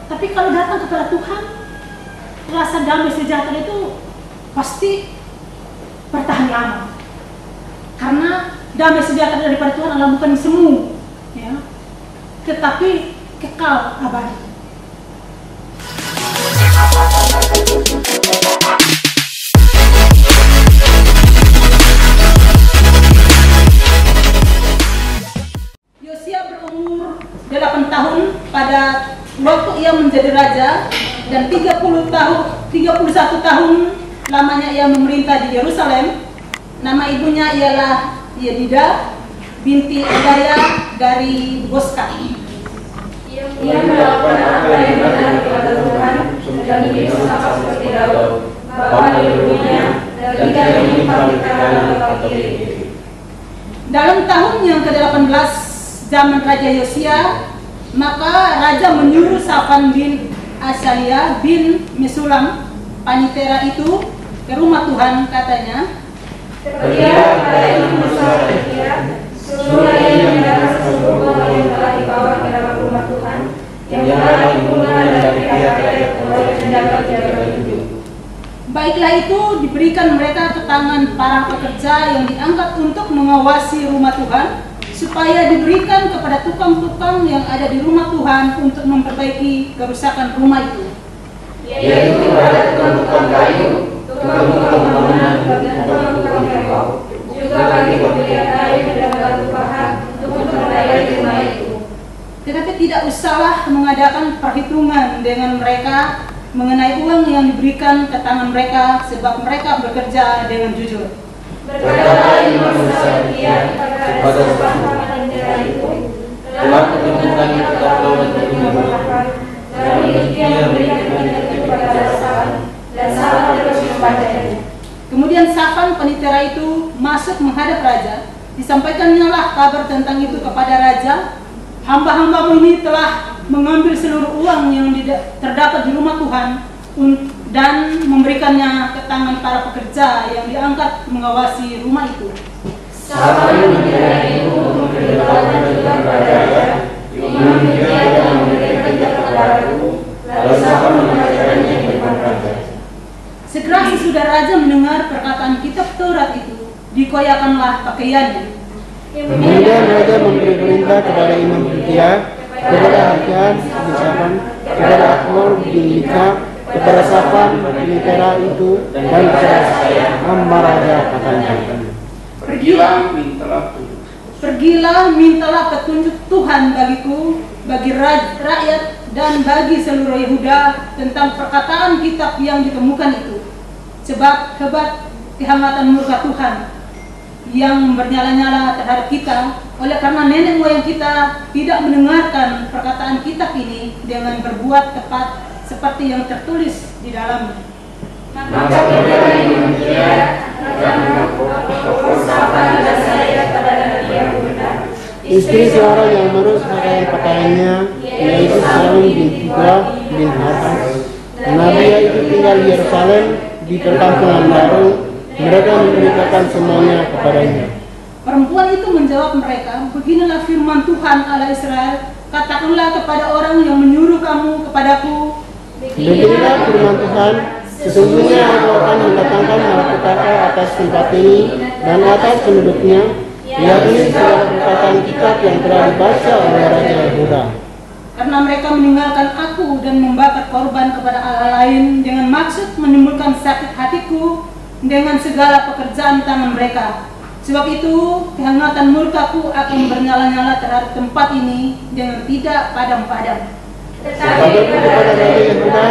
Tapi kalau datang kepada Tuhan, rasa damai sejahtera itu pasti bertahan lama. Karena damai sejahtera daripada Tuhan adalah bukan semu, ya, tetapi kekal abadi. Yosia berumur 8 tahun pada waktu ia menjadi raja, dan 31 tahun lamanya ia memerintah di Yerusalem. Nama ibunya ialah Yedida binti Edaya dari Boska. Ia melakukan apa yang benar kepada Tuhan dan hidup sama seperti Daud, bapa ibunya, dan tidak menyimpang di kanan atau kiri. Dalam tahun yang ke-18 zaman Raja Yosia, maka raja menyuruh Safan bin Asalia bin Mesulam, panitera itu, ke rumah Tuhan, katanya, "Pergilah kepada ibu Hezekia, suruhlah ia menyerahkan seluruh uang yang telah dibawa ke dalam rumah Tuhan, yang telah dikumpulkan dari pihak-pihak oleh penjaga-penjaga itu." Baiklah, itu diberikan mereka ke tangan para pekerja yang diangkat untuk mengawasi rumah Tuhan, supaya diberikan kepada tukang-tukang yang ada di rumah Tuhan untuk memperbaiki kerusakan rumah itu, yaitu kepada tukang-tukang kayu, tukang-tukang bangunan, bagi tukang-tukang tembok, juga bagi pembelian kayu dan batu pahat untuk memperbaiki rumah itu. Tetapi tidak usahlah mengadakan perhitungan dengan mereka mengenai uang yang diberikan ke tangan mereka, sebab mereka bekerja dengan jujur. Berkata Imam Hezekia kepada Safan panitera itu, "Telah kutentukan kitab Taurat untukmu." Lalu Hizkia memberikan kitab itu kepada Safan, dan Safan terus membacanya. Kemudian Safan panitera itu masuk menghadap raja. Disampaikannya lah kabar tentang itu kepada raja. "Hamba-hambamu ini telah mengambil seluruh uang yang terdapat di rumah Tuhan dan memberikannya ke tangan para pekerja yang diangkat mengawasi rumah itu." Safan panitera itu memberitahukan juga kepada raja. Imam Hizkia telah memberikan kitab kepadaku, lalu Safan membacakannya di depan raja. Segera sesudah raja mendengar perkataan kitab Taurat itu, dikoyakanlah pakaiannya. Kemudian raja memberi perintah kepada Imam Hizkia, kepada Hakan bin Safan, kepada Akbor bin Mika, kepada Safan panitera itu, dan kepada hamba raja, katanya, Pergilah, mintalah petunjuk Tuhan bagiku, bagi rakyat, dan bagi seluruh Yehuda tentang perkataan kitab yang ditemukan itu. Sebab hebat kehangatan murka Tuhan yang bernyala-nyala terhadap kita, oleh karena nenek moyang kita tidak mendengarkan perkataan kitab ini dengan berbuat tepat seperti yang tertulis di dalamnya. Maka pergilah Imam Hizkia, raja menghapus Safan dan saya kepada Nabi Yehuda, istri seorang yang merus pakaiannya, yaitu Salum bin Tiga bin Harkas. Nabi itu tinggal di Yerusalem di perkampungan baru. Mereka memberitakan semuanya kepadanya. Perempuan itu menjawab mereka, "Beginilah firman Tuhan Allah Israel, katakanlah kepada orang yang menyuruh kamu kepadaku, Beginilah firman Tuhan, sesungguhnya aku akan mendatangkan malapetaka atas tempat ini dan atas penduduknya, yakni segala perkataan kitab yang telah dibaca oleh Raja Yehuda. Karena mereka meninggalkan aku dan membakar korban kepada Allah lain dengan maksud menimbulkan sakit hatiku dengan segala pekerjaan tangan mereka. Sebab itu kehangatan murkaku akan bernyala-nyala terhadap tempat ini dengan tidak padam-padam." Tetapi kepada Raja Yehuda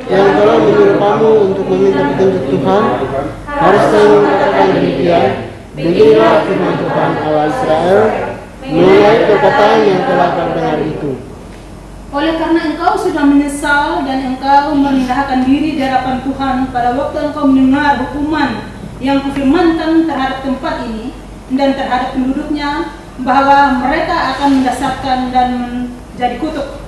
yang telah menyuruh kamu untuk meminta petunjuk Tuhan, harus kamu mengatakan demikian, "Beginilah firman Tuhan Allah Israel mengenai perkataan yang telah kau dengar itu. Oleh karena engkau sudah menyesal dan engkau merendahkan diri di hadapan Tuhan pada waktu engkau mendengar hukuman yang kufirmankan terhadap tempat ini dan terhadap penduduknya, bahwa mereka akan mendasarkan dan menjadi kutuk.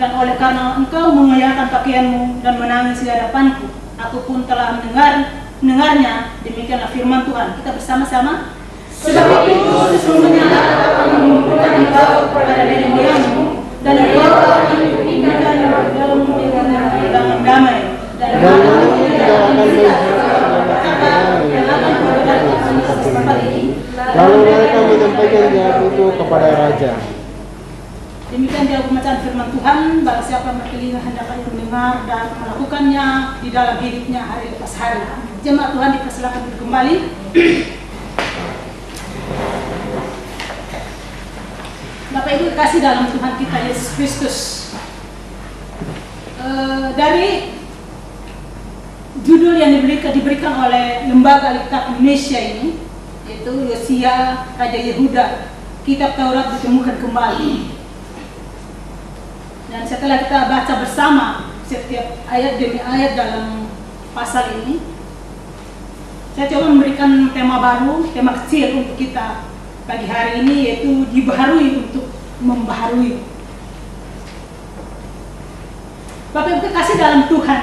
Dan oleh karena engkau mengoyakkan pakaianmu dan menangis di hadapanku, aku pun telah mendengarnya. Demikianlah firman Tuhan." Kita bersama-sama. "Sebab itu sesungguhnya aku akan mengumpulkan engkau kepada nenek moyangmu, dan engkau akan dipindahkan dalam Tuhan, barang siapa bertelinga hendaklah ia mendengar dan melakukannya di dalam hidupnya hari lepas hari. Jemaat Tuhan dipersilakan kembali. Bapak Ibu kasih dalam Tuhan kita Yesus Kristus. Dari judul yang diberikan oleh Lembaga Alkitab Indonesia ini, yaitu Yosia Raja Yehuda, Kitab Taurat ditemukan kembali. Dan setelah kita baca bersama setiap ayat demi ayat dalam pasal ini, saya coba memberikan tema baru, tema kecil untuk kita pagi hari ini, yaitu dibaharui untuk membaharui. Bapak Ibu kasih dalam Tuhan,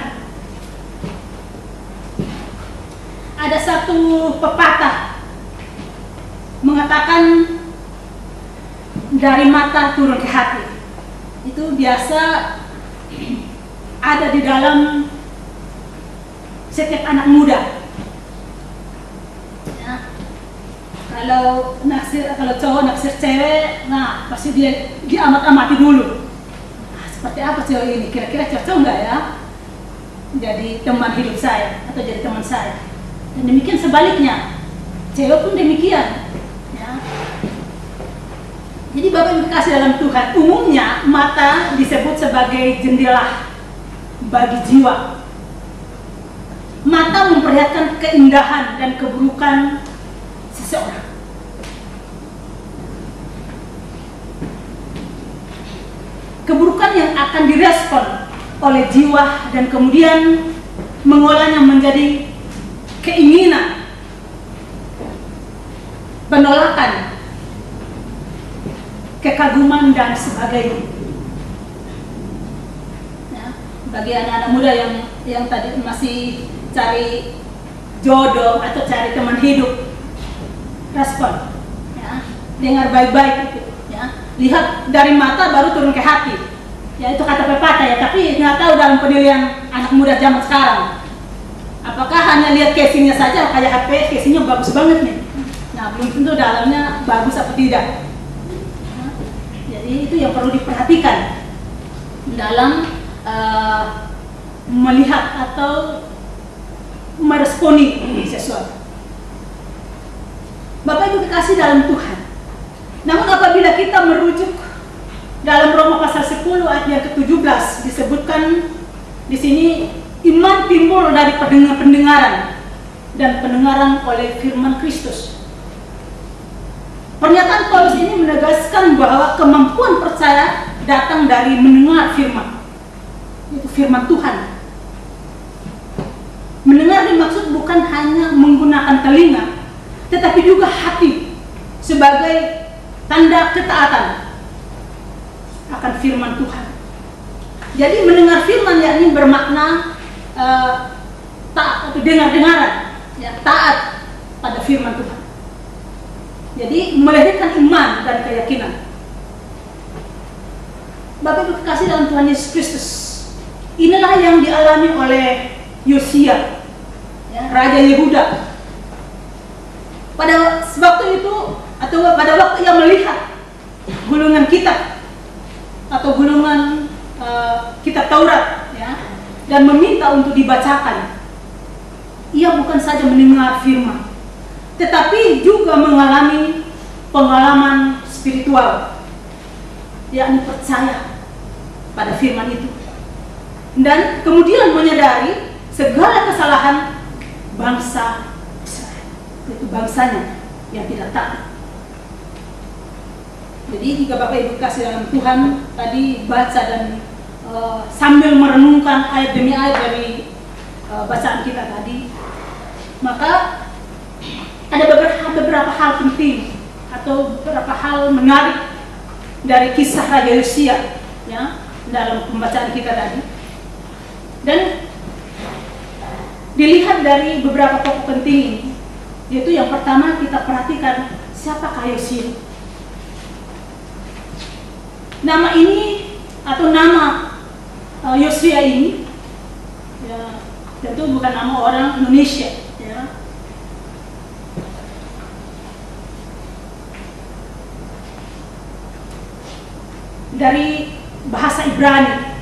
ada satu pepatah mengatakan dari mata turun ke hati. Itu biasa ada di dalam setiap anak muda. Ya. Kalau cowok naksir cewek, nah pasti dia diamat-amati dulu. Nah, seperti apa cewek ini? Kira-kira cocok nggak ya jadi teman hidup saya atau jadi teman saya? Dan demikian sebaliknya, cewek pun demikian. Ya. Jadi Bapak Ibu kasih dalam Tuhan, umumnya mata disebut sebagai jendela bagi jiwa. Mata memperlihatkan keindahan dan keburukan seseorang. Keburukan yang akan direspon oleh jiwa dan kemudian mengolahnya menjadi keinginan, penolakan, kekaguman dan sebagainya. Ya, bagi anak-anak muda yang tadi masih cari jodoh atau cari teman hidup, respon, ya, dengar baik-baik itu, ya, lihat dari mata baru turun ke hati. Ya itu kata pepatah ya, tapi nggak tahu dalam penilaian anak muda zaman sekarang. Apakah hanya lihat casingnya saja, kayak HP casingnya bagus banget nih. Nah belum tentu dalamnya bagus atau tidak. Jadi itu yang perlu diperhatikan dalam melihat atau meresponi sesuatu. Bapak Ibu dikasih dalam Tuhan. Namun apabila kita merujuk dalam Roma pasal 10 ayat yang ke-17 disebutkan di sini, iman timbul dari pendengaran dan pendengaran oleh firman Kristus. Pernyataan Paulus ini menegaskan bahwa kemampuan percaya datang dari mendengar firman, itu firman Tuhan. Mendengar dimaksud bukan hanya menggunakan telinga, tetapi juga hati sebagai tanda ketaatan akan firman Tuhan. Jadi mendengar firman yakni bermakna taat atau dengar-dengaran, ya, taat pada firman Tuhan. Jadi melahirkan iman dan keyakinan. Bapak Ibu kasih dalam Tuhan Yesus Kristus, inilah yang dialami oleh Yosia, ya, Raja Yehuda. Pada waktu itu atau pada waktu ia melihat gulungan kitab atau gulungan kitab Taurat, ya, dan meminta untuk dibacakan, ia bukan saja mendengar firman, tetapi juga mengalami pengalaman spiritual, yakni percaya pada firman itu, dan kemudian menyadari segala kesalahan bangsa Israel, itu bangsanya yang tidak taat. Jadi jika Bapak Ibu kasih dalam Tuhan tadi baca dan sambil merenungkan ayat demi ayat dari bacaan kita tadi, maka ada beberapa hal penting atau beberapa hal menarik dari kisah Raja Yosia, ya, dalam pembacaan kita tadi. Dan dilihat dari beberapa pokok penting ini, yaitu yang pertama kita perhatikan siapakah Yosia. Nama ini atau nama Yosia ini, ya, tentu bukan nama orang Indonesia, ya. Dari bahasa Ibrani.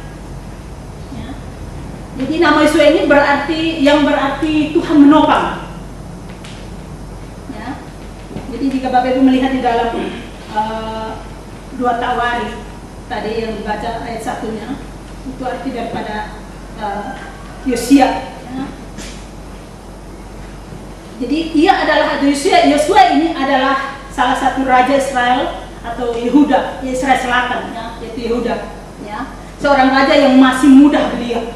Ya. Jadi nama Yosua ini berarti Tuhan menopang. Ya. Jadi jika Bapak Ibu melihat di dalam 2 Tawari tadi yang dibaca ayat 1-nya, itu arti daripada Yosia. Ya. Jadi Yosua ini adalah salah satu raja Israel atau Yehuda, Israel Selatan, ya, yaitu Yehuda. Ya. Seorang raja yang masih muda belia.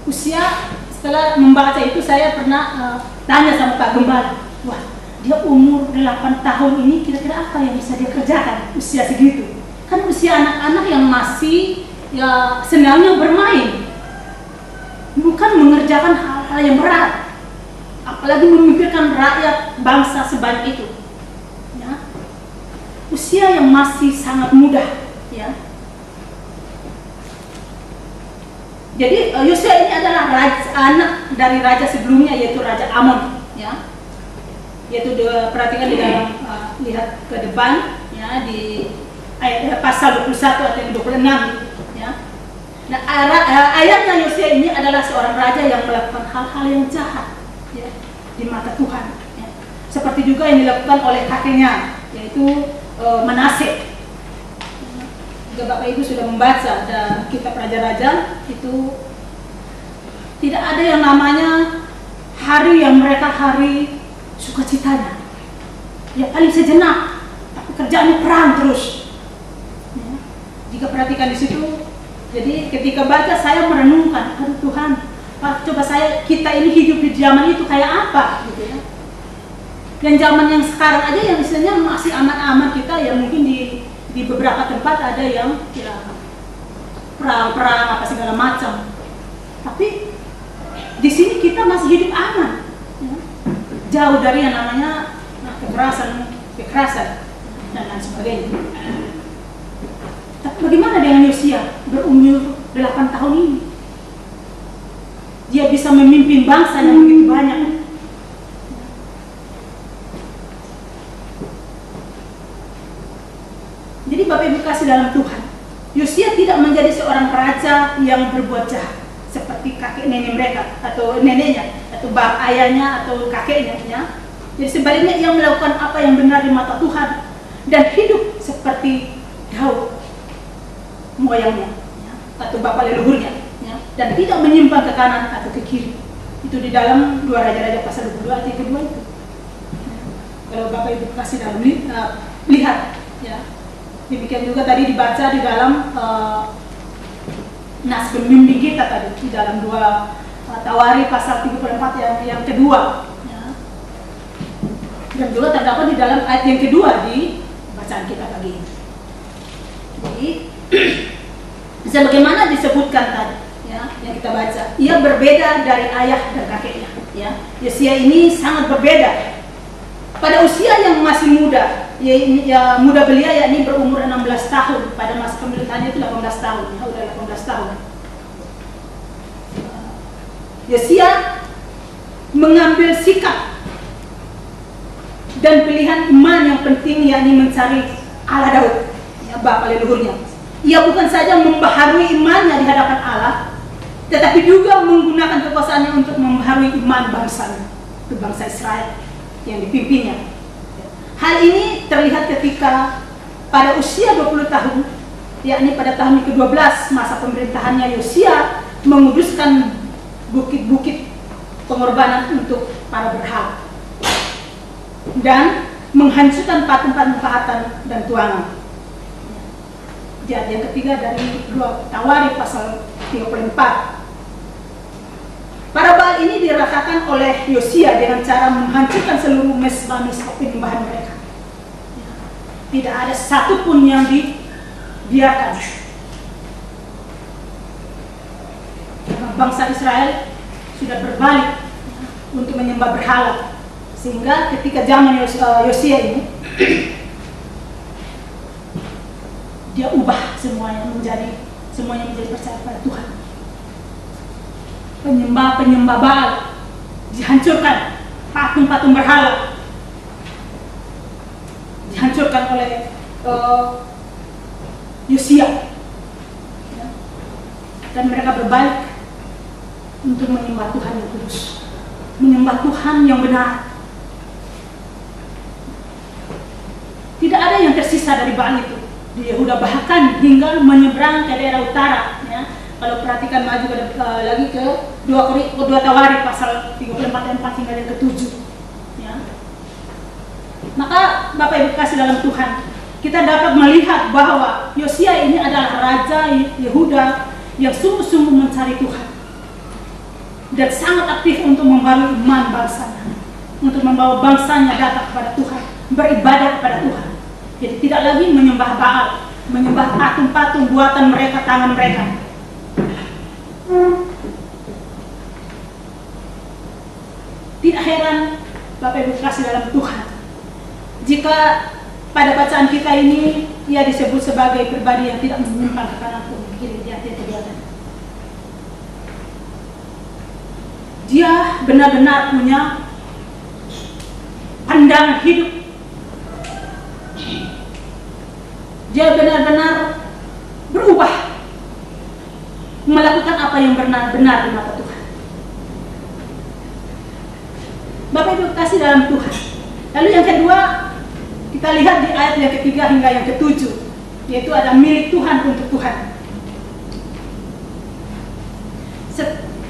Usia, setelah membaca itu saya pernah tanya sama Pak Gembala, wah, dia umur 8 tahun ini kira-kira apa yang bisa dia kerjakan usia segitu? Kan usia anak-anak yang masih ya senangnya bermain, bukan mengerjakan hal-hal yang berat, apalagi memikirkan rakyat bangsa sebanyak itu. Ya. Usia yang masih sangat muda, ya. Jadi Yosia ini adalah anak dari raja sebelumnya, yaitu Raja Amon, ya. Yaitu perhatikan di dalam lihat ke depan, ya, di pasal 21 atau yang 26, ya. Nah, ayatnya Yosia ini adalah seorang raja yang melakukan hal-hal yang jahat, ya, di mata Tuhan, ya. Seperti juga yang dilakukan oleh kakeknya, yaitu Manase. Jika Bapak Ibu sudah membaca kitab Raja-Raja, itu tidak ada yang namanya hari yang mereka hari sukacitanya. Ya paling sejenak, tapi kerjaannya perang terus. Ya. Jika perhatikan di situ, jadi ketika baca saya merenungkan, aduh Tuhan, coba kita ini hidup di zaman itu kayak apa, gitu ya. Yang zaman yang sekarang aja yang istilahnya masih aman-aman kita, ya mungkin di beberapa tempat ada yang ya perang-perang apa segala macam. Tapi di sini kita masih hidup aman, ya. Jauh dari yang namanya kekerasan dan lain sebagainya. Tapi bagaimana dengan Yosia berumur 8 tahun ini? Dia bisa memimpin bangsa yang begitu banyak. Jadi Bapak Ibu kasih dalam Tuhan, Yosia tidak menjadi seorang raja yang berbuat jahat seperti kakek nenek mereka atau neneknya atau ayahnya atau kakeknya, ya. Jadi sebaliknya ia melakukan apa yang benar di mata Tuhan dan hidup seperti Daud moyangnya, ya, atau bapak leluhurnya, ya, dan tidak menyimpang ke kanan atau ke kiri. Itu di dalam 2 Raja-Raja pasal 22 ayat kedua itu. Kalau Bapak Ibu kasih dalam lihat, ya. Demikian juga tadi dibaca di dalam nas pembimbing kita tadi di dalam 2 Tawari pasal 34 yang kedua, ya. Dan juga terdapat di dalam ayat yang kedua di bacaan kita pagi ini. Jadi sebagaimana disebutkan tadi, ya, yang kita baca, ia berbeda dari ayah dan kakeknya, ya. Yosia ini sangat berbeda. Pada usia yang masih muda, ya muda belia, yakni berumur 16 tahun, pada masa pemerintahannya itu 18 tahun, ya, udah 18 tahun. Yosia mengambil sikap dan pilihan iman yang penting, yakni mencari Allah Daud, ya, bapak leluhurnya. Ia bukan saja membaharui imannya di hadapan Allah, tetapi juga menggunakan kekuasaannya untuk membaharui iman bangsa Israel yang dipimpinnya. Hal ini terlihat ketika pada usia 20 tahun, yakni pada tahun ke-12 masa pemerintahannya, Yosia menguduskan bukit-bukit pengorbanan untuk para berhala dan menghancurkan patung-patung pahatan dan tuangan. Jadi yang ketiga dari 2 Tawari pasal 34. Para baal ini diratakan oleh Yosia dengan cara menghancurkan seluruh mesbah-mesbah penyembahan mereka. Tidak ada satupun yang dibiarkan. Karena bangsa Israel sudah berbalik untuk menyembah berhala, sehingga ketika zaman Yosia ini dia ubah semuanya menjadi percaya pada Tuhan. Penyembah Baal dihancurkan, patung-patung berhala dihancurkan oleh Yosia. Ya. Dan mereka berbalik untuk menyembah Tuhan yang kudus, menyembah Tuhan yang benar. Tidak ada yang tersisa dari Baal itu di Yehuda, bahkan hingga menyeberang ke daerah utara. Ya. Kalau perhatikan maju lagi ke 2 Tawari pasal 34 hingga yang ke-7. Ya. Maka Bapak Ibu kasih dalam Tuhan, kita dapat melihat bahwa Yosia ini adalah raja Yehuda yang sungguh-sungguh mencari Tuhan dan sangat aktif untuk membangun iman bangsanya, untuk membawa bangsanya datang kepada Tuhan, beribadah kepada Tuhan. Jadi tidak lagi menyembah Baal, menyembah patung-patung buatan mereka, tangan mereka. Tidak heran Bapak Ibu kasih dalam Tuhan, jika pada bacaan kita ini ia disebut sebagai pribadi yang tidak menyimpang ke kanan atau ke kiri, dia tidak. Dia benar-benar punya pandangan hidup. Dia benar-benar berubah, melakukan apa yang benar-benar di mata Tuhan. Bapak Ibu kasih dalam Tuhan. Lalu yang kedua, kita lihat di ayat yang ketiga hingga yang ke-7, yaitu ada milik Tuhan untuk Tuhan.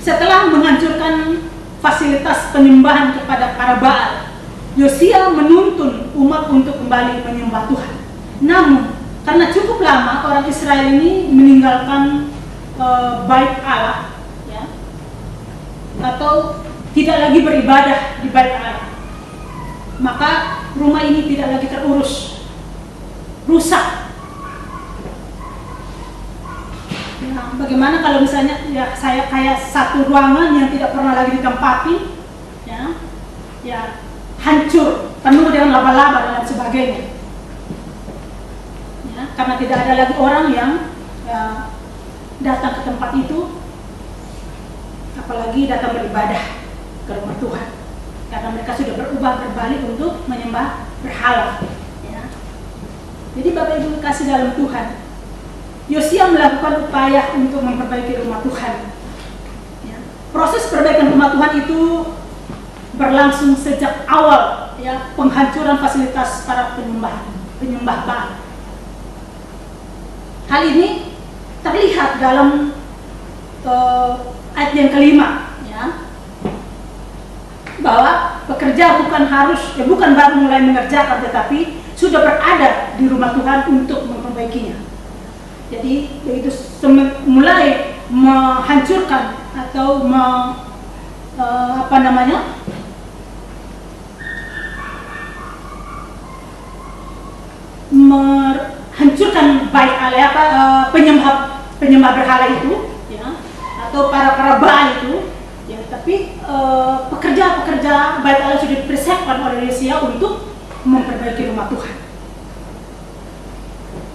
Setelah menghancurkan fasilitas penyembahan kepada para Baal, Yosia menuntun umat untuk kembali menyembah Tuhan. Namun, karena cukup lama orang Israel ini meninggalkan bait Allah, ya, atau tidak lagi beribadah di bait Allah, maka rumah ini tidak lagi terurus, rusak. Ya, bagaimana kalau misalnya ya saya kayak satu ruangan yang tidak pernah lagi ditempati, ya hancur, penuh dengan laba-laba dan sebagainya. Ya, karena tidak ada lagi orang yang datang ke tempat itu, apalagi datang beribadah ke rumah Tuhan, karena mereka sudah berubah berbalik untuk menyembah berhala. Ya. Jadi Bapak Ibu kasih dalam Tuhan, Yosia melakukan upaya untuk memperbaiki rumah Tuhan. Ya. Proses perbaikan rumah Tuhan itu berlangsung sejak awal, ya, penghancuran fasilitas para penyembah Baal. Hal ini terlihat dalam ayat yang kelima, ya, bahwa pekerja bukan baru mulai mengerjakan, tetapi sudah berada di rumah Tuhan untuk memperbaikinya. Jadi begitu mulai menghancurkan atau menghancurkan bait Allah, penyembah berhala itu, ya, atau para Baal itu, ya, tapi pekerja-pekerja bait Allah sudah dipersiapkan oleh Yosia untuk memperbaiki rumah Tuhan.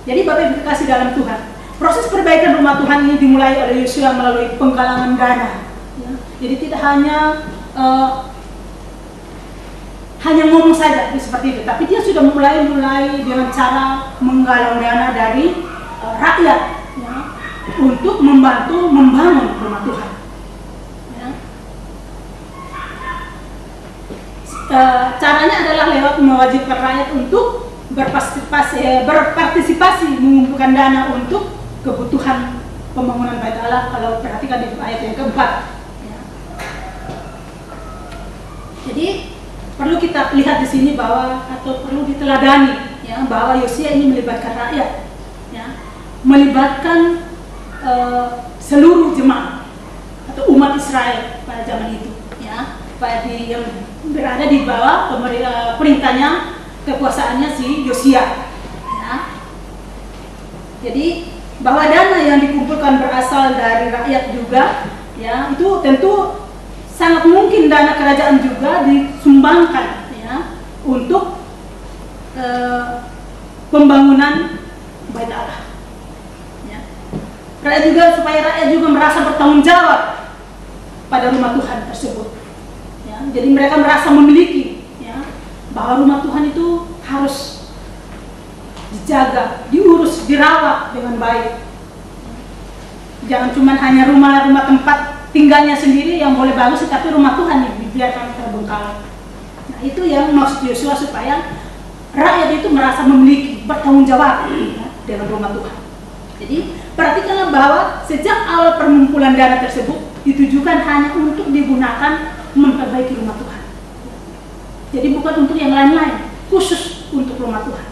Jadi Bapak Ibu kasih dalam Tuhan, proses perbaikan rumah Tuhan ini dimulai oleh Yosia melalui penggalangan dana. Ya. Jadi tidak hanya ngomong saja seperti itu, tapi dia sudah mulai dengan cara menggalang dana dari rakyat, ya, untuk membantu membangun rumah Tuhan. Ya. Caranya adalah lewat mewajibkan rakyat untuk berpartisipasi mengumpulkan dana untuk kebutuhan pembangunan bait Allah. Kalau perhatikan di ayat yang keempat, ya. Jadi perlu kita lihat di sini atau perlu diteladani, ya, bahwa Yosia ini melibatkan rakyat, ya, melibatkan seluruh jemaat atau umat Israel pada zaman itu, ya, yang berada di bawah perintahnya, kekuasaannya si Yosia. Ya. Jadi bahwa dana yang dikumpulkan berasal dari rakyat juga, ya, itu tentu sangat mungkin dana kerajaan juga disumbangkan, ya, untuk pembangunan bait Allah. Ya. Rakyat juga, supaya rakyat juga merasa bertanggung jawab pada rumah Tuhan tersebut. Ya. Jadi mereka merasa memiliki, ya, bahwa rumah Tuhan itu harus dijaga, diurus, dirawat dengan baik. Jangan cuma hanya rumah tempat tinggalnya sendiri yang boleh bagus, tetapi rumah Tuhan yang dibiarkan terbengkalai. Nah, itu yang maksud Yosua, supaya rakyat itu merasa memiliki bertanggung jawab dengan rumah Tuhan. Jadi perhatikanlah bahwa sejak awal pengumpulan dana tersebut ditujukan hanya untuk digunakan memperbaiki rumah Tuhan. Jadi bukan untuk yang lain-lain, khusus untuk rumah Tuhan.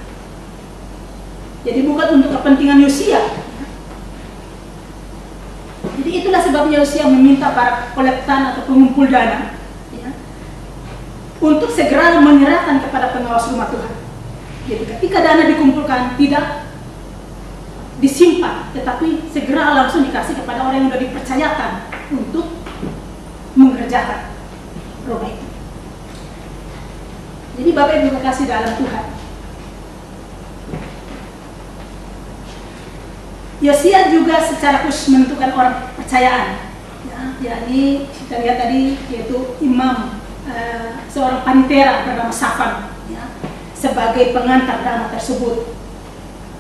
Jadi bukan untuk kepentingan Yosia. Jadi itulah sebabnya Yosia meminta para kolektan atau pengumpul dana untuk segera menyerahkan kepada pengawas rumah Tuhan. Jadi ketika dana dikumpulkan tidak disimpan, tetapi segera langsung dikasih kepada orang yang sudah dipercayakan untuk mengerjakan rumah itu. Jadi Bapak Ibu kasih dalam Tuhan, Yosia juga secara khusus menentukan orang kepercayaan. Jadi kita lihat tadi, yaitu imam, seorang panitera bernama Safan, sebagai pengantar dana tersebut.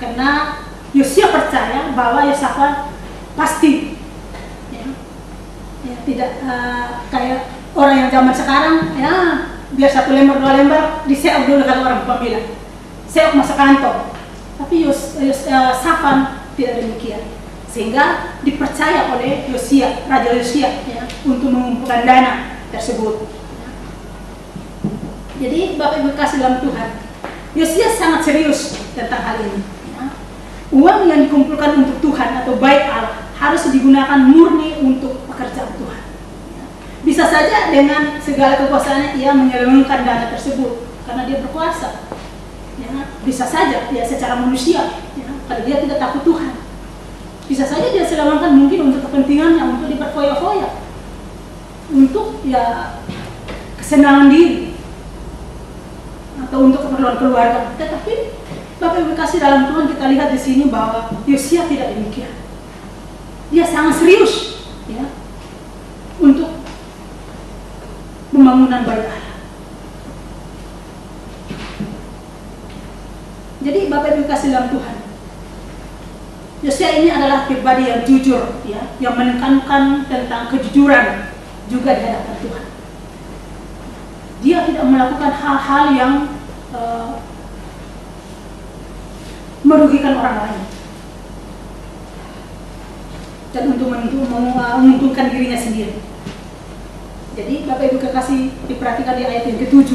Karena Yosia percaya bahwa Yosafat pasti tidak kayak orang yang zaman sekarang, biar 1 lembar 2 lembar diseok dulu kalau orang bilang, seok masuk kantor. Tapi Safan tidak demikian, sehingga dipercaya oleh Yosia, Raja Yosia, untuk mengumpulkan dana tersebut. Jadi Bapak Ibu kasih dalam Tuhan, Yosia sangat serius tentang hal ini. Uang yang dikumpulkan untuk Tuhan atau bait Allah harus digunakan murni untuk pekerjaan Tuhan. Bisa saja dengan segala kekuasaannya ia menyelewengkan dana tersebut karena dia berkuasa. Bisa saja dia secara manusia, kalau dia tidak takut Tuhan. Bisa saja dia selewengkan mungkin untuk kepentingannya, untuk diperfoya-foya, untuk kesenangan diri, atau untuk keperluan keluarga. Tetapi Bapak Ibu kasih dalam Tuhan, kita lihat di sini bahwa Yosia tidak demikian. Dia sangat serius untuk pembangunan bait Allah. Jadi Bapak Ibu kasih dalam Tuhan, Yosia ini adalah pribadi yang jujur, yang menekankan tentang kejujuran juga di hadapan Tuhan. Dia tidak melakukan hal-hal yang merugikan orang lain dan untuk menguntungkan dirinya sendiri. Jadi Bapak Ibu kekasih, diperhatikan di ayat yang ke-7.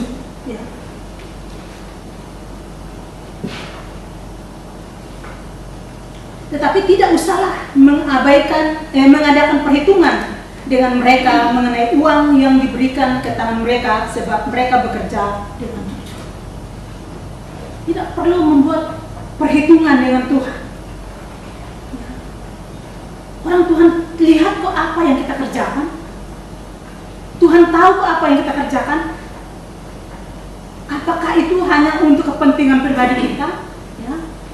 Tetapi tidak usahlah mengadakan perhitungan dengan mereka mengenai uang yang diberikan ke tangan mereka, sebab mereka bekerja dengan jujur. Tidak perlu membuat perhitungan dengan Tuhan. Orang Tuhan lihat kok apa yang kita kerjakan. Tuhan tahu kok apa yang kita kerjakan. Apakah itu hanya untuk kepentingan pribadi kita,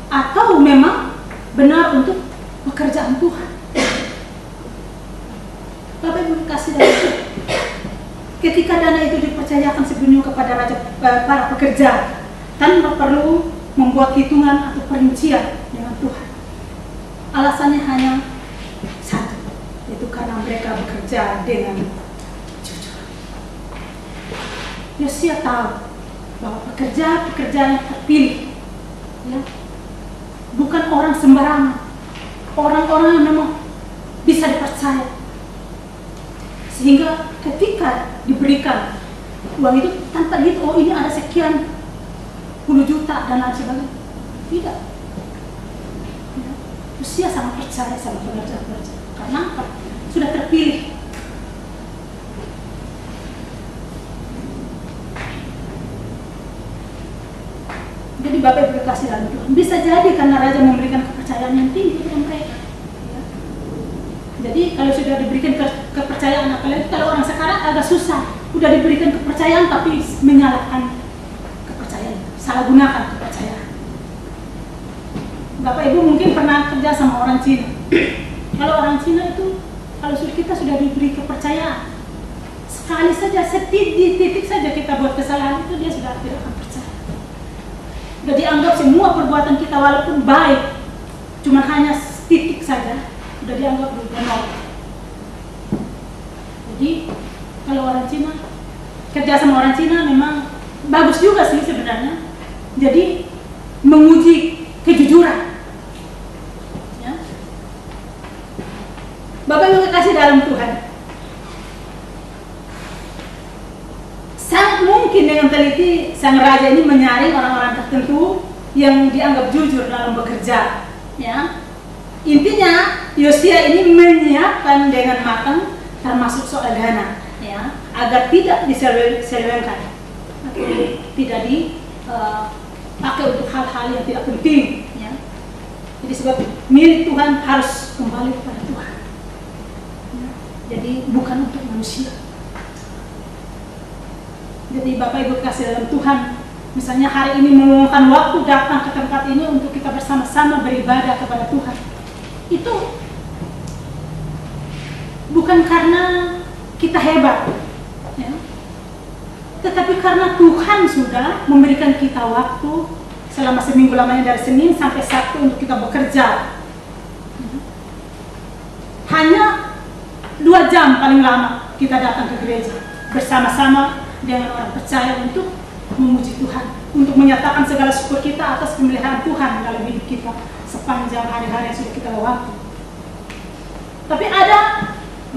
atau memang benar untuk pekerjaan Tuhan. Bapak Ibu kasih dalam Tuhan, ketika dana itu dipercayakan sepenuhnya kepada para pekerja tanpa perlu membuat hitungan atau perincian dengan Tuhan, alasannya hanya satu, yaitu karena mereka bekerja dengan jujur. Yosia tahu bahwa pekerja yang terpilih bukan orang sembarangan, orang-orang yang memang bisa dipercaya, sehingga ketika diberikan uang itu tanpa gitu, oh ini ada sekian 10 juta dan lain sebagainya, tidak. Yosia sangat percaya sama pekerja-pekerja karena apa? Sudah terpilih. Jadi Bapak Ibu kasih dalam Tuhan, bisa jadi karena Raja memberikan kepercayaan yang tinggi kepada mereka. Jadi kalau sudah diberikan kepercayaan, apalagi kalau orang sekarang agak susah, sudah diberikan kepercayaan tapi menyalahkan kepercayaan, salah gunakan kepercayaan. Bapak Ibu mungkin pernah kerja sama orang Cina. Kalau orang Cina itu, kalau kita sudah diberi kepercayaan, sekali saja, titik saja kita buat kesalahan itu, dia sudah tidak akan percaya. Sudah dianggap semua perbuatan kita walaupun baik, cuma hanya titik saja, sudah dianggap berubah nol. Jadi kalau orang Cina, kerja sama orang Cina memang bagus juga sih sebenarnya. Jadi menguji kejujuran. Ya. Bapak Ibu kekasih dalam Tuhan, sangat mungkin dengan teliti sang raja ini menyaring orang-orang tertentu yang dianggap jujur dalam bekerja. Ya. Intinya Yosia ini menyiapkan dengan matang, termasuk soal dana, ya, agar tidak diselewengkan atau tidak dipakai untuk hal-hal yang tidak penting. Ya. Jadi sebab milik Tuhan harus kembali kepada Tuhan. Ya. Jadi bukan untuk manusia. Jadi Bapak Ibu kasih dalam Tuhan, misalnya hari ini meluangkan waktu datang ke tempat ini untuk kita bersama-sama beribadah kepada Tuhan. Itu bukan karena kita hebat, ya, tetapi karena Tuhan sudah memberikan kita waktu selama seminggu lamanya dari Senin sampai Sabtu untuk kita bekerja. Hanya 2 jam paling lama kita datang ke gereja bersama-sama dengan orang percaya untuk memuji Tuhan, untuk menyatakan segala syukur kita atas pemeliharaan Tuhan dalam hidup kita sepanjang hari-hari yang sudah kita lewati. Tapi ada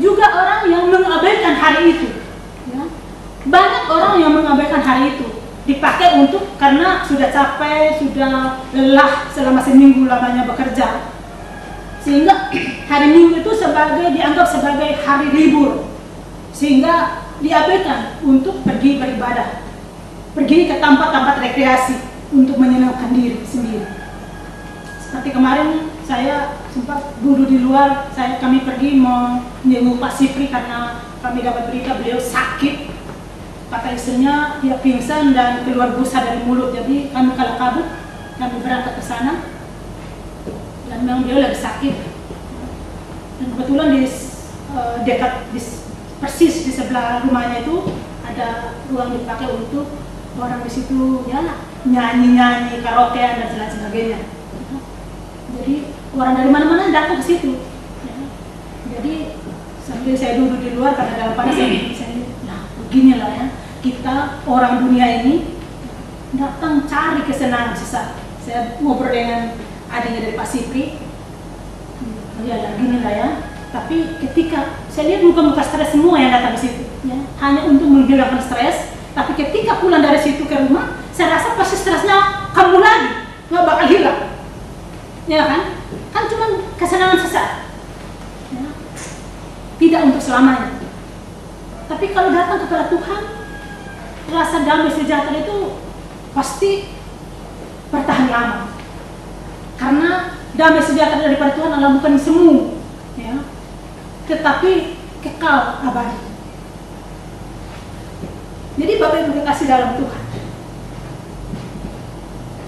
juga orang yang mengabaikan hari itu. Ya. Banyak orang yang mengabaikan hari itu, dipakai untuk karena sudah capek, sudah lelah selama seminggu lamanya bekerja, sehingga hari Minggu itu dianggap sebagai hari libur, sehingga diabaikan untuk pergi beribadah, pergi ke tempat-tempat rekreasi untuk menyenangkan diri sendiri. Seperti kemarin saya sempat duduk di luar, kami pergi menjenguk Pak Sipri karena kami dapat berita beliau sakit. Kata istrinya dia pingsan dan keluar busa dari mulut, jadi kami kalah kabut, kami berangkat ke sana dan memang beliau lagi sakit. Dan kebetulan di persis di sebelah rumahnya itu ada ruang dipakai untuk orang di situ ya nyanyi-nyanyi, karaokean dan lain sebagainya. Jadi orang dari mana-mana datang ke situ. Ya. Jadi sambil saya duduk di luar karena dalam panas saya nah beginilah ya, kita orang dunia ini datang cari kesenangan sesaat. Saya ngobrol dengan adiknya dari Pak Sipri, ya beginilah ya. Tapi ketika saya lihat muka-muka stres semua yang datang ke situ, ya, hanya untuk menghilangkan stres. Tapi ketika pulang dari situ ke rumah, saya rasa pasti stresnya kambuh lagi, nggak bakal hilang. Ya kan cuma kesenangan sesaat, ya. Tidak untuk selamanya. Tapi kalau datang kepada Tuhan, rasa damai sejahtera itu pasti bertahan lama, karena damai sejahtera daripada Tuhan adalah bukan semu, ya, tetapi kekal abadi. Jadi Bapak Ibu kekasih dalam Tuhan,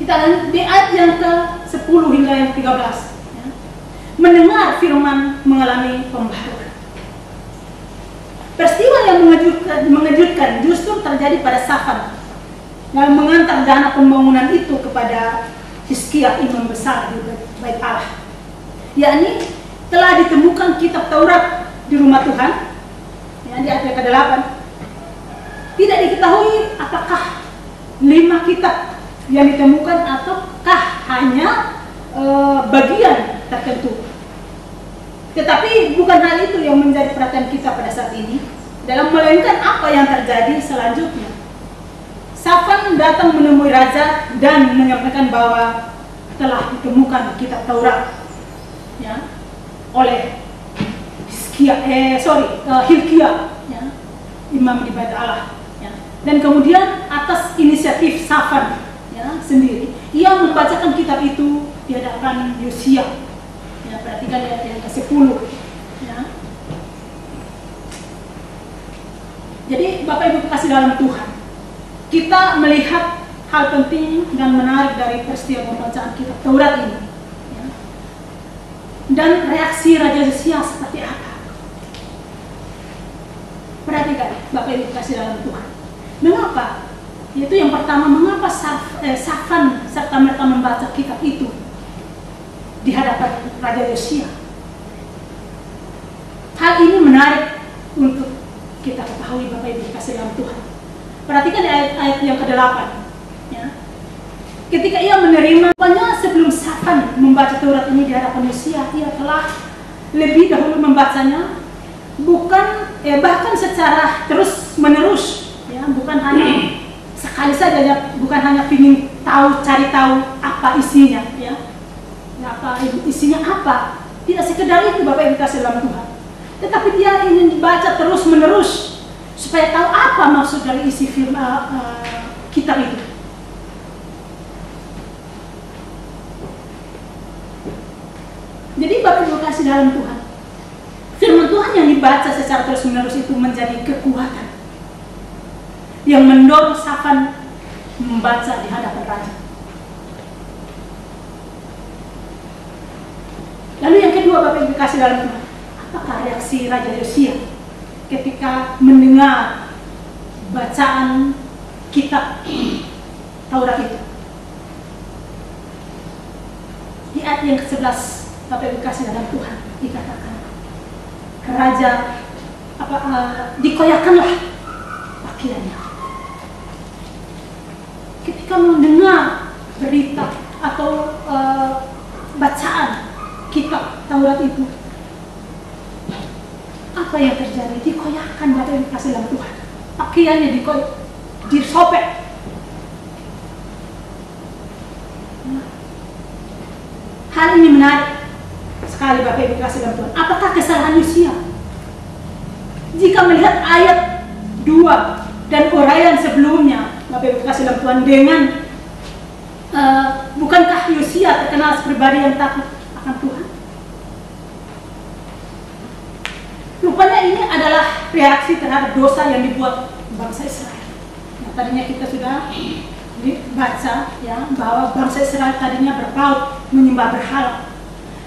kita di ayat yang ke-10 hingga yang ke-13, ya, mendengar firman mengalami pembaharuan. Peristiwa yang mengejutkan justru terjadi pada Safan yang mengantar dana pembangunan itu kepada Hizkia imam besar di Bait Allah. Yakni telah ditemukan kitab Taurat di rumah Tuhan, ya, di ayat ke-8. Tidak diketahui apakah 5 kitab yang ditemukan ataukah hanya bagian tertentu. Tetapi bukan hal itu yang menjadi perhatian kita pada saat ini, dalam melainkan apa yang terjadi selanjutnya. Safan datang menemui raja dan menyampaikan bahwa telah ditemukan kitab Taurat, ya, oleh Hilkia, ya, imam di Bait Allah, ya. Dan kemudian atas inisiatif Safan, ya, sendiri, ia membacakan kitab itu di hadapan Yosia. Ya, perhatikan ayat yang ke-10, ya. Jadi Bapak Ibu kasih dalam Tuhan, kita melihat hal penting dan menarik dari peristiwa pembacaan kitab Taurat ini, ya. Dan reaksi Raja Yosia seperti apa? Perhatikan Bapak Ibu kasih dalam Tuhan, mengapa Yaitu yang pertama, mengapa Safan serta mereka membaca kitab itu di hadapan Raja Yosia. Hal ini menarik untuk kita ketahui, Bapak Ibu dikasih dalam Tuhan. Perhatikan di ayat yang ke-8 ya. Ketika ia menerima, pokoknya sebelum Safan membaca Taurat ini di hadapan Yosia, ia telah lebih dahulu membacanya, bukan bahkan secara terus menerus ya, bukan hanya sekali saja ya, bukan hanya ingin cari tahu apa isinya ya, apa isinya apa, tidak sekedar itu Bapak Ibu kasih dalam Tuhan, tetapi dia ingin dibaca terus menerus supaya tahu apa maksud dari isi kitab itu. Jadi Bapak Ibu kasih dalam Tuhan, firman Tuhan yang dibaca secara terus menerus itu menjadi kekuatan yang mendorong Safan membaca di hadapan raja. Lalu yang kedua Bapak Ibu kasih dalam Tuhan, apakah reaksi Raja Yosia ketika mendengar bacaan kitab Taurat itu? Di ayat yang ke-11 Bapak Ibu kasih dalam Tuhan dikatakan, raja dikoyakanlah pakaiannya ketika mendengar berita atau bacaan kitab Taurat itu. Apa yang terjadi? Dikoyakkan Bapak Ibu kasih dalam Tuhan, pakaiannya disobek. Hal ini menarik sekali Bapak Ibu kasih dalam Tuhan. Apakah kesalahan Yosia? Jika melihat ayat 2 dan uraian sebelumnya Bapak Ibu kasih dalam Tuhan, dengan bukankah Yosia terkenal sebagai pribadi yang takut akan Tuhan? Rupanya ini adalah reaksi terhadap dosa yang dibuat bangsa Israel. Nah, tadinya kita sudah dibaca ya, bahwa bangsa Israel tadinya berpaut menyembah berhala,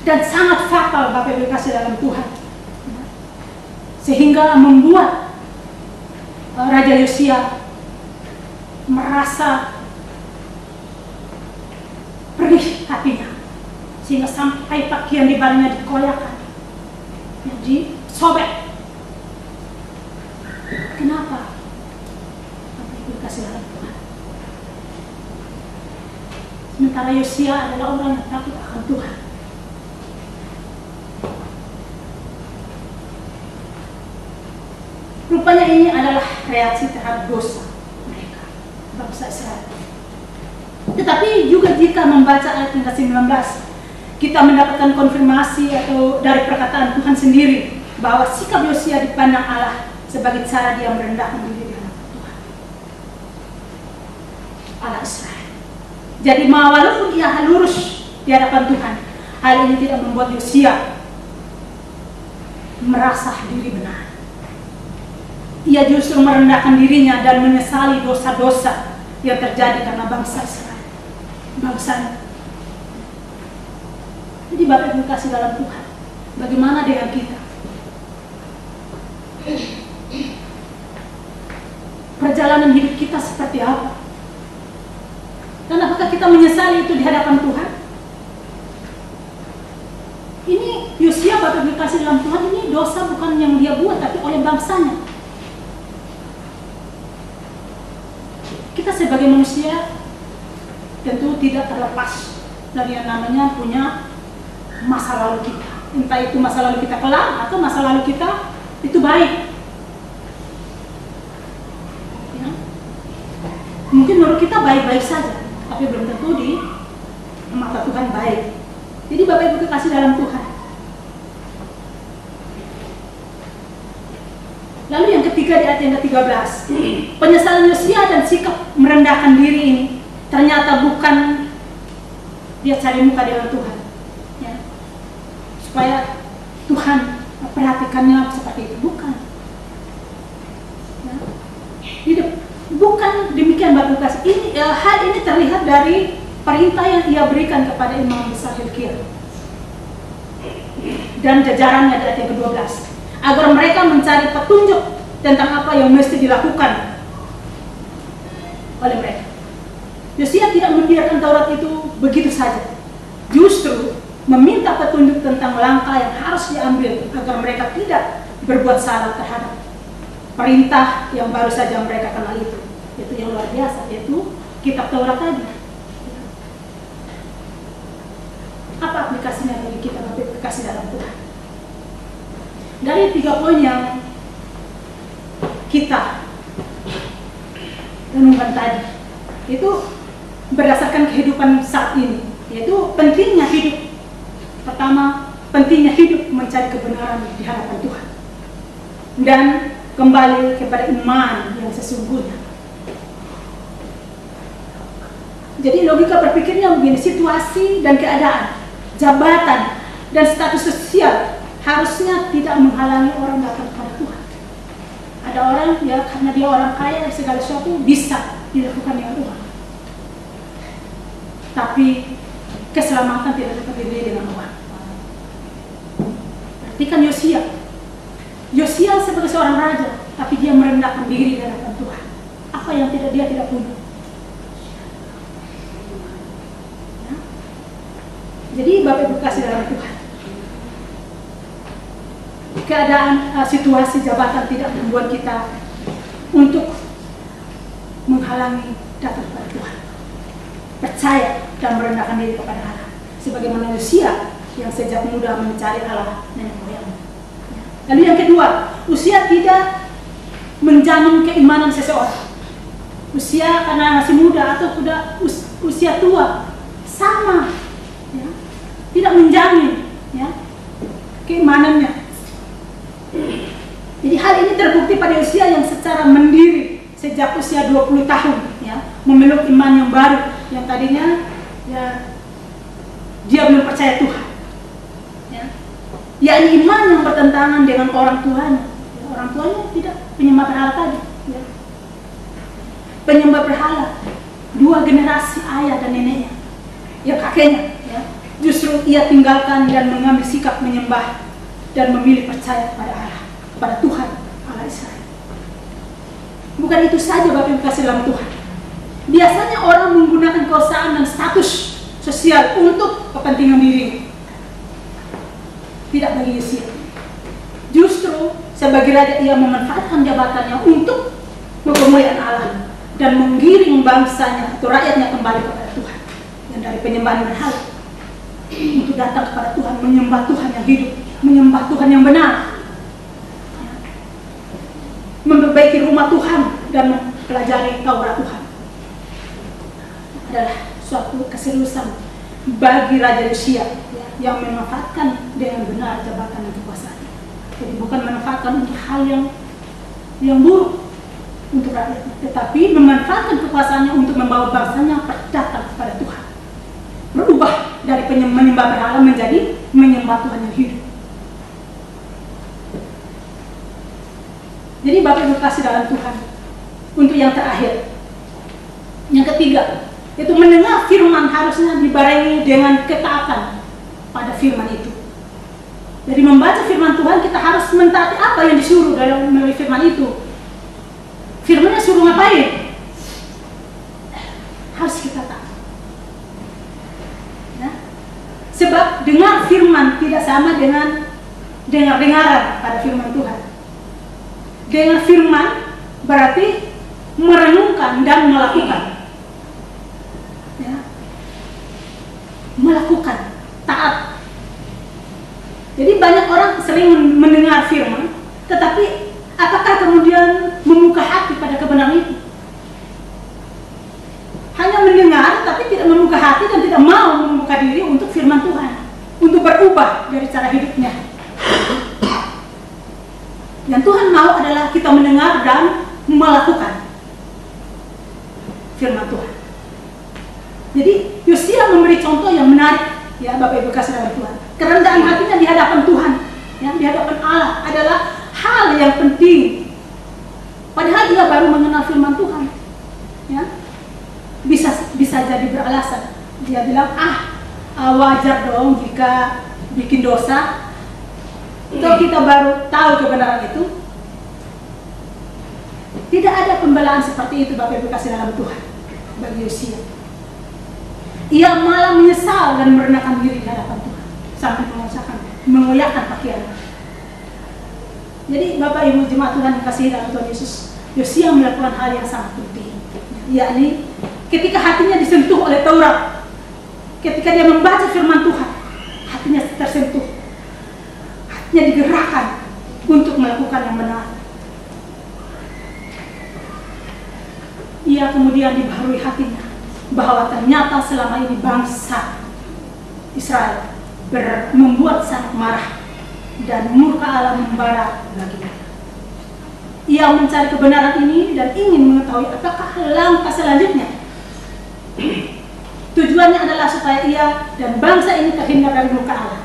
dan sangat fatal Bapak Ibu kasih dalam Tuhan, sehingga membuat Raja Yosia merasa perih hatinya, sehingga sampai pakaian di badannya dikoyakkan, disobek. Kenapa? Bapak Ibu kasih dalam Tuhan, sementara Yosia adalah orang yang takut akan Tuhan. Rupanya ini adalah reaksi terhadap dosa mereka, bangsa Israel. Tetapi juga jika membaca ayat yang ke-19, kita mendapatkan konfirmasi atau dari perkataan Tuhan sendiri bahwa sikap Yosia dipandang Allah sebagai cara dia merendahkan diri di hadapan Tuhan, Allah Israel. Jadi walaupun ia lurus di hadapan Tuhan, hal ini tidak membuat Yosia merasa diri benar. Ia justru merendahkan dirinya dan menyesali dosa-dosa yang terjadi karena bangsa Israel, bangsanya. Jadi Bapak Ibu kasih dalam Tuhan, bagaimana dengan kita? Perjalanan hidup kita seperti apa? Dan apakah kita menyesali itu di hadapan Tuhan? Ini Yosia, Bapak Ibu kasih dalam Tuhan, ini dosa bukan yang dia buat, tapi oleh bangsanya. Kita sebagai manusia tentu tidak terlepas dari yang namanya punya masa lalu kita. Entah itu masa lalu kita kelam atau masa lalu kita itu baik. Ya. Mungkin menurut kita baik-baik saja, tapi belum tentu di mata Tuhan baik. Jadi Bapak Ibu kasih dalam Tuhan. Lalu yang ketiga di ayat yang ke-13, penyesalan Yosia dan sikap merendahkan diri ini ternyata bukan dia cari muka dengan Tuhan, ya, supaya Tuhan perhatikannya seperti itu, bukan. Ya. Bukan demikian Bapak kasih. Hal ini terlihat dari perintah yang ia berikan kepada Imam besar Hilkiah dan jajarannya di ayat yang ke-12. Agar mereka mencari petunjuk tentang apa yang mesti dilakukan oleh mereka. Yosia tidak membiarkan Taurat itu begitu saja. Justru meminta petunjuk tentang langkah yang harus diambil agar mereka tidak berbuat salah terhadap perintah yang baru saja mereka kenal itu yang luar biasa, yaitu kitab Taurat tadi. Apa aplikasinya bagi kita, aplikasi dalam Tuhan? Dari 3 poin yang kita renungkan tadi, itu berdasarkan kehidupan saat ini, yaitu pentingnya hidup. Pertama, pentingnya hidup mencari kebenaran di hadapan Tuhan dan kembali kepada iman yang sesungguhnya. Jadi logika berpikirnya begini, situasi dan keadaan, jabatan dan status sosial harusnya tidak menghalangi orang datang kepada Tuhan. Ada orang ya karena dia orang kaya, segala sesuatu bisa dilakukan dengan uang. Tapi keselamatan tidak dapat dibeli dengan uang. Perhatikan Yosia sebagai seorang raja, tapi dia merendahkan diri di hadapan Tuhan. Apa yang dia tidak punya. Ya. Jadi Bapak Ibu kasih dalam Tuhan. Keadaan, situasi, jabatan tidak membuat kita untuk menghalangi datang kepada Tuhan. Percaya dan merendahkan diri kepada Allah. Sebagaimana Yosia yang sejak muda mencari Allah nenek moyang. Lalu yang kedua, usia tidak menjamin keimanan seseorang. Usia karena masih muda atau sudah usia tua sama, ya, tidak menjamin ya, keimanannya. Jadi hal ini terbukti pada usia yang secara mandiri sejak usia 20 tahun ya, memeluk iman yang baru yang tadinya ya, dia belum percaya Tuhan. Yakni iman yang bertentangan dengan orang tuanya. Ya, orang tuanya tidak penyembah berhala tadi. Ya. Penyembah berhala 2 generasi ayah dan neneknya, ya kakeknya. Ya. Justru ia tinggalkan dan mengambil sikap menyembah dan memilih percaya pada Allah, pada Tuhan Allah Israel. Bukan itu saja Bapak Ibu kasih dalam Tuhan. Biasanya orang menggunakan kekuasaan dan status sosial untuk kepentingan diri. Tidak bagi Yosia. Justru sebagai raja ia memanfaatkan jabatannya untuk kemuliaan Allah dan menggiring bangsanya atau rakyatnya kembali kepada Tuhan dan dari penyembahan berhala untuk datang kepada Tuhan, menyembah Tuhan yang hidup, menyembah Tuhan yang benar, memperbaiki rumah Tuhan dan mempelajari Taurat Tuhan. Adalah suatu keseriusan bagi Raja Yosia yang memanfaatkan dengan benar jabatan dan kekuasaan. Jadi bukan memanfaatkan untuk hal yang buruk untuk rakyat, tetapi memanfaatkan kekuasaannya untuk membawa bangsanya datang kepada Tuhan. Berubah dari menyembah berhala menjadi menyembah Tuhan yang hidup. Jadi Bapak Ibu kasih dalam Tuhan. Untuk yang terakhir, yang ketiga, itu mendengar firman harusnya dibarengi dengan ketaatan pada firman itu. Jadi membaca firman Tuhan kita harus mentaati apa yang disuruh dalam melalui firman itu. Firmannya suruh ngapain? Harus kita taat. Ya? Sebab dengar firman tidak sama dengan dengar-dengaran pada firman Tuhan. Dengar firman berarti merenungkan dan melakukan. Ya? Melakukan, taat. Jadi banyak orang sering mendengar firman, tetapi apakah kemudian membuka hati pada kebenaran itu? Hanya mendengar, tapi tidak membuka hati dan tidak mau membuka diri untuk firman Tuhan, untuk berubah dari cara hidupnya. Yang Tuhan mau adalah kita mendengar dan melakukan firman Tuhan. Jadi Yosia memberi contoh yang menarik, ya Bapak Ibu kasih dalam Tuhan. Kerendahan hatinya di hadapan Tuhan, ya, di hadapan Allah adalah hal yang penting. Padahal dia baru mengenal firman Tuhan, ya. Bisa jadi beralasan. Dia bilang, wajar dong jika bikin dosa. Kalau kita baru tahu kebenaran itu. Tidak ada pembelaan seperti itu Bapak Ibu kasih dalam Tuhan. bagi Yosia. Ia malah menyesal dan merendahkan diri di hadapan Tuhan sampai mengoyakkan pakaiannya. Jadi Bapak Ibu jemaat Tuhan yang kasih dalam Tuhan Yesus, Yosia melakukan hal yang sangat penting, yakni ketika hatinya disentuh oleh Taurat, ketika dia membaca firman Tuhan, hatinya tersentuh, hatinya digerakkan untuk melakukan yang benar. Ia kemudian dibaharui hatinya bahwa ternyata selama ini bangsa Israel membuat sangat marah dan murka Allah membara baginya. Ia mencari kebenaran ini dan ingin mengetahui apakah langkah selanjutnya. Tujuannya adalah supaya ia dan bangsa ini terhindar dari murka Allah.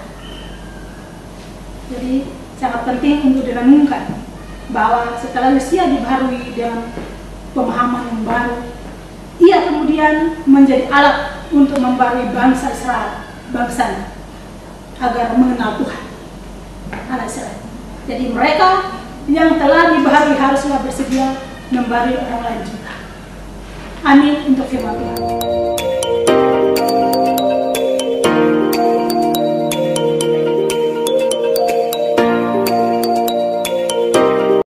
Jadi sangat penting untuk direnungkan bahwa setelah Yosia dibaharui dengan pemahaman yang baru, ia kemudian menjadi alat untuk membaharui bangsa Israel, bangsanya, agar mengenal Tuhan, anak Israel. Jadi mereka yang telah dibaharui haruslah bersedia membaharui orang lain juga. Amin untuk firman Tuhan.